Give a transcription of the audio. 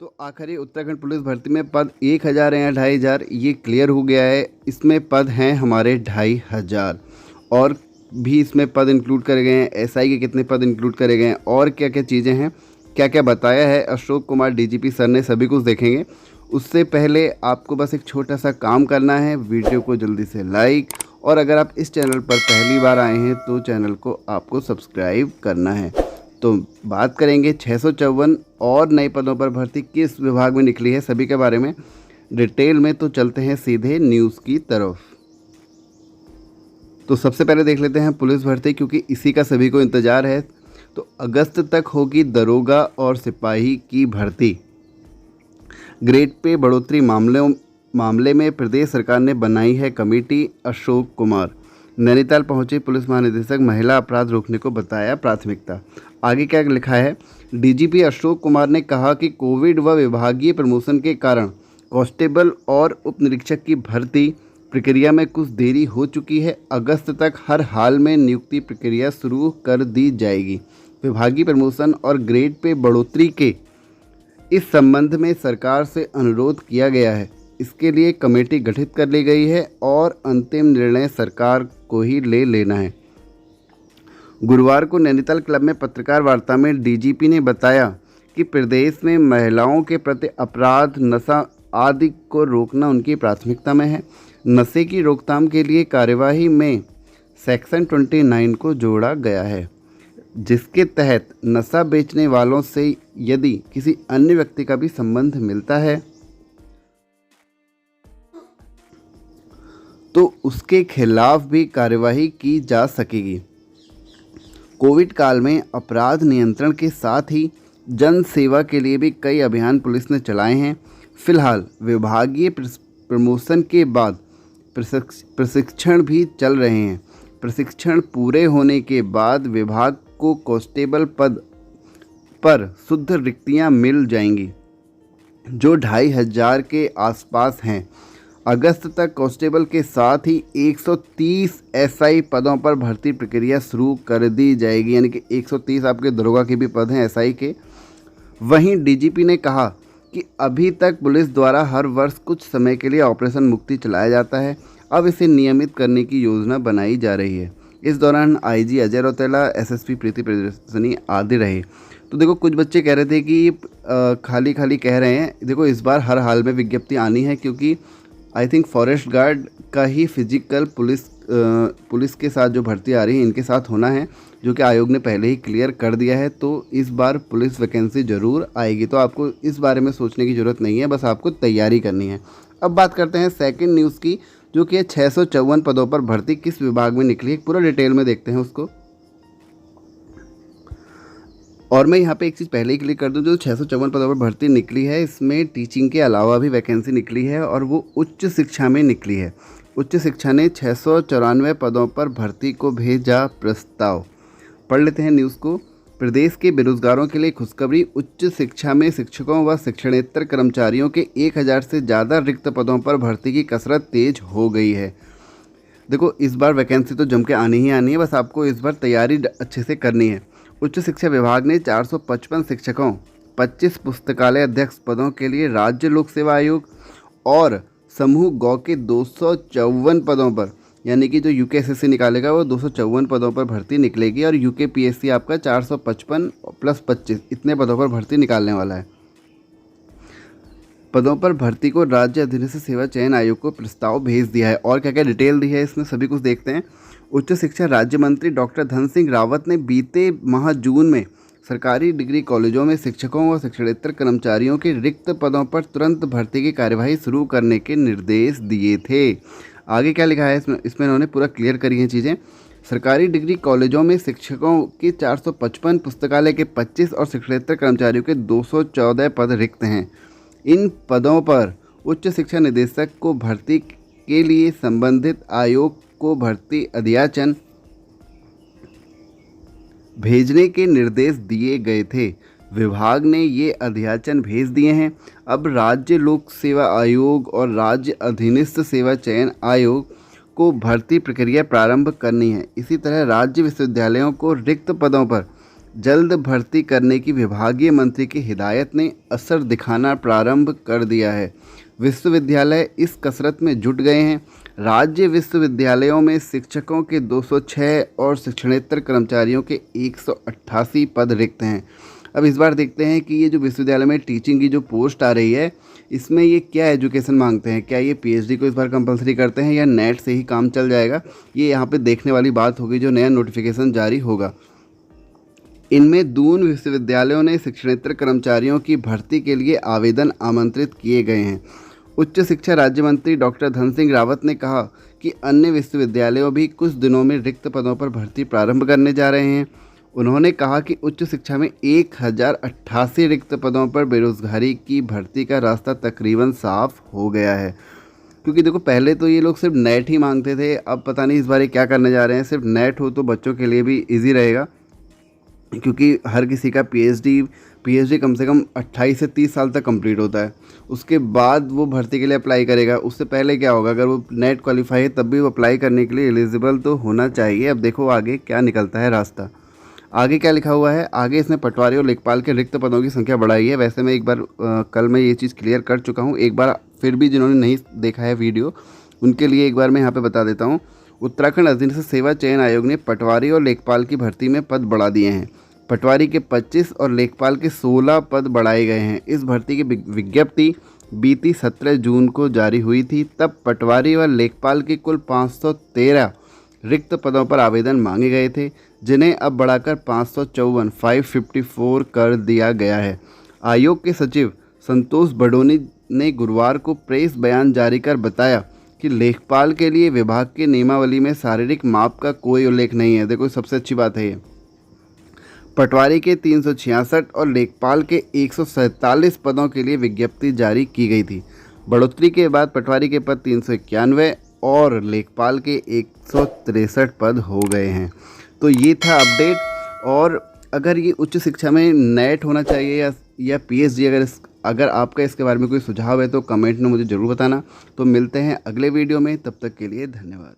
तो आखिरी उत्तराखंड पुलिस भर्ती में पद 1000 हैं या 2500 ये क्लियर हो गया है। इसमें पद हैं हमारे 2500 और भी इसमें पद इंक्लूड करे गए हैं। एसआई के कितने पद इंक्लूड करे गए हैं और क्या क्या चीज़ें हैं, क्या क्या बताया है अशोक कुमार डीजीपी सर ने, सभी कुछ देखेंगे। उससे पहले आपको बस एक छोटा सा काम करना है, वीडियो को जल्दी से लाइक, और अगर आप इस चैनल पर पहली बार आए हैं तो चैनल को आपको सब्सक्राइब करना है। तो बात करेंगे 654 और नए पदों पर भर्ती किस विभाग में निकली है, सभी के बारे में डिटेल में। तो चलते हैं सीधे न्यूज़ की तरफ। तो सबसे पहले देख लेते हैं पुलिस भर्ती, क्योंकि इसी का सभी को इंतज़ार है। तो अगस्त तक होगी दरोगा और सिपाही की भर्ती। ग्रेड पे बढ़ोतरी मामले में प्रदेश सरकार ने बनाई है कमेटी। अशोक कुमार नैनीताल पहुंचे पुलिस महानिदेशक, महिला अपराध रोकने को बताया प्राथमिकता। आगे क्या लिखा है, डीजीपी अशोक कुमार ने कहा कि कोविड व विभागीय प्रमोशन के कारण कांस्टेबल और उप निरीक्षक की भर्ती प्रक्रिया में कुछ देरी हो चुकी है। अगस्त तक हर हाल में नियुक्ति प्रक्रिया शुरू कर दी जाएगी। विभागीय प्रमोशन और ग्रेड पे बढ़ोतरी के इस संबंध में सरकार से अनुरोध किया गया है। इसके लिए कमेटी गठित कर ली गई है और अंतिम निर्णय सरकार को ही ले लेना है। गुरुवार को नैनीताल क्लब में पत्रकार वार्ता में डीजीपी ने बताया कि प्रदेश में महिलाओं के प्रति अपराध, नशा आदि को रोकना उनकी प्राथमिकता में है। नशे की रोकथाम के लिए कार्यवाही में सेक्शन 29 को जोड़ा गया है, जिसके तहत नशा बेचने वालों से यदि किसी अन्य व्यक्ति का भी संबंध मिलता है तो उसके खिलाफ भी कार्यवाही की जा सकेगी। कोविड काल में अपराध नियंत्रण के साथ ही जन सेवा के लिए भी कई अभियान पुलिस ने चलाए हैं। फिलहाल विभागीय प्रमोशन के बाद प्रशिक्षण भी चल रहे हैं। प्रशिक्षण पूरे होने के बाद विभाग को कांस्टेबल पद पर शुद्ध रिक्तियां मिल जाएंगी, जो 2500 के आसपास हैं। अगस्त तक कांस्टेबल के साथ ही 130 एसआई पदों पर भर्ती प्रक्रिया शुरू कर दी जाएगी, यानी कि 130 आपके दरोगा के भी पद हैं एसआई के। वहीं डीजीपी ने कहा कि अभी तक पुलिस द्वारा हर वर्ष कुछ समय के लिए ऑपरेशन मुक्ति चलाया जाता है, अब इसे नियमित करने की योजना बनाई जा रही है। इस दौरान आईजी अजय रौतेला, एसएसपी प्रीति प्रियदर्शनी आदि रहे। तो देखो, कुछ बच्चे कह रहे थे कि खाली खाली कह रहे हैं। देखो, इस बार हर हाल में विज्ञप्ति आनी है, क्योंकि आई थिंक फॉरेस्ट गार्ड का ही फिजिकल पुलिस के साथ जो भर्ती आ रही है इनके साथ होना है, जो कि आयोग ने पहले ही क्लियर कर दिया है। तो इस बार पुलिस वैकेंसी ज़रूर आएगी, तो आपको इस बारे में सोचने की ज़रूरत नहीं है, बस आपको तैयारी करनी है। अब बात करते हैं सेकंड न्यूज़ की, जो कि 654 पदों पर भर्ती किस विभाग में निकली है, पूरा डिटेल में देखते हैं उसको। और मैं यहाँ पे एक चीज़ पहले ही क्लिक कर दूँ, जो 654 पदों पर भर्ती निकली है, इसमें टीचिंग के अलावा भी वैकेंसी निकली है और वो उच्च शिक्षा में निकली है। उच्च शिक्षा ने 694 पदों पर भर्ती को भेजा प्रस्ताव। पढ़ लेते हैं न्यूज़ को। प्रदेश के बेरोजगारों के लिए खुशखबरी, उच्च शिक्षा में शिक्षकों व शिक्षणेतर कर्मचारियों के 1000 से ज़्यादा रिक्त पदों पर भर्ती की कसरत तेज हो गई है। देखो, इस बार वैकेंसी तो जम के आनी ही आनी है, बस आपको इस बार तैयारी अच्छे से करनी है। उच्च शिक्षा विभाग ने 455 शिक्षकों, 25 पुस्तकालय अध्यक्ष पदों के लिए राज्य लोक सेवा आयोग और समूह गौ के 254 पदों पर, यानी कि जो यूकेएसएससी निकालेगा वो 254 पदों पर भर्ती निकलेगी, और यूकेपीएससी आपका 455 + 25 इतने पदों पर भर्ती निकालने वाला है। पदों पर भर्ती को राज्य अधीनस्थ सेवा चयन आयोग को प्रस्ताव भेज दिया है। और क्या क्या डिटेल दी है इसमें, सभी कुछ देखते हैं। उच्च शिक्षा राज्य मंत्री डॉक्टर धन सिंह रावत ने बीते माह जून में सरकारी डिग्री कॉलेजों में शिक्षकों व शिक्षणेतर कर्मचारियों के रिक्त पदों पर तुरंत भर्ती की कार्यवाही शुरू करने के निर्देश दिए थे। आगे क्या लिखा है इसमें इन्होंने पूरा क्लियर करी हैं चीज़ें। सरकारी डिग्री कॉलेजों में शिक्षकों के 455, पुस्तकालय के 25 और शिक्षणेतर कर्मचारियों के 214 पद रिक्त हैं। इन पदों पर उच्च शिक्षा निदेशक को भर्ती के लिए संबंधित आयोग को भर्ती अध्याचन भेजने के निर्देश दिए गए थे। विभाग ने ये अध्याचन भेज दिए हैं। अब राज्य लोक सेवा आयोग और राज्य अधीनस्थ सेवा चयन आयोग को भर्ती प्रक्रिया प्रारंभ करनी है। इसी तरह राज्य विश्वविद्यालयों को रिक्त पदों पर जल्द भर्ती करने की विभागीय मंत्री की हिदायत ने असर दिखाना प्रारंभ कर दिया है। विश्वविद्यालय इस कसरत में जुट गए हैं। राज्य विश्वविद्यालयों में शिक्षकों के 206 और शिक्षणेतर कर्मचारियों के 188 पद रिक्त हैं। अब इस बार देखते हैं कि ये जो विश्वविद्यालय में टीचिंग की जो पोस्ट आ रही है, इसमें ये क्या एजुकेशन मांगते हैं। क्या ये पीएचडी को इस बार कंपलसरी करते हैं या नेट से ही काम चल जाएगा, ये यहाँ पे देखने वाली बात होगी जो नया नोटिफिकेशन जारी होगा। इनमें दून विश्वविद्यालयों ने शिक्षणेतर कर्मचारियों की भर्ती के लिए आवेदन आमंत्रित किए गए हैं। उच्च शिक्षा राज्य मंत्री डॉक्टर धन सिंह रावत ने कहा कि अन्य विश्वविद्यालयों भी कुछ दिनों में रिक्त पदों पर भर्ती प्रारंभ करने जा रहे हैं। उन्होंने कहा कि उच्च शिक्षा में 1088 रिक्त पदों पर बेरोजगारी की भर्ती का रास्ता तकरीबन साफ हो गया है। क्योंकि देखो, पहले तो ये लोग सिर्फ नेट ही मांगते थे, अब पता नहीं इस बार ये क्या करने जा रहे हैं। सिर्फ नेट हो तो बच्चों के लिए भी इजी रहेगा, क्योंकि हर किसी का पीएचडी कम से कम 28 से 30 साल तक कंप्लीट होता है। उसके बाद वो भर्ती के लिए अप्लाई करेगा। उससे पहले क्या होगा, अगर वो नेट क्वालिफाई है तब भी वो अप्लाई करने के लिए एलिजिबल तो होना चाहिए। अब देखो आगे क्या निकलता है रास्ता। आगे क्या लिखा हुआ है, आगे इसने पटवारी और लेखपाल के रिक्त पदों की संख्या बढ़ाई है। वैसे मैं एक बार कल मैं ये चीज़ क्लियर कर चुका हूँ। एक बार फिर भी जिन्होंने नहीं देखा है वीडियो, उनके लिए एक बार मैं यहाँ पे बता देता हूँ। उत्तराखंड अधीनस्थ सेवा चयन आयोग ने पटवारी और लेखपाल की भर्ती में पद बढ़ा दिए हैं। पटवारी के 25 और लेखपाल के 16 पद बढ़ाए गए हैं। इस भर्ती की विज्ञप्ति बीती 17 जून को जारी हुई थी। तब पटवारी व लेखपाल के कुल 513 रिक्त पदों पर आवेदन मांगे गए थे, जिन्हें अब बढ़ाकर 554 कर दिया गया है। आयोग के सचिव संतोष बडोनी ने गुरुवार को प्रेस बयान जारी कर बताया कि लेखपाल के लिए विभाग की नियमावली में शारीरिक माप का कोई उल्लेख नहीं है। देखो, सबसे अच्छी बात है ये। पटवारी के 366 और लेखपाल के 147 पदों के लिए विज्ञप्ति जारी की गई थी। बढ़ोतरी के बाद पटवारी के पद 391 और लेखपाल के 163 पद हो गए हैं। तो ये था अपडेट। और अगर ये उच्च शिक्षा में नेट होना चाहिए या पीएचडी, अगर आपका इसके बारे में कोई सुझाव है तो कमेंट में मुझे ज़रूर बताना। तो मिलते हैं अगले वीडियो में, तब तक के लिए धन्यवाद।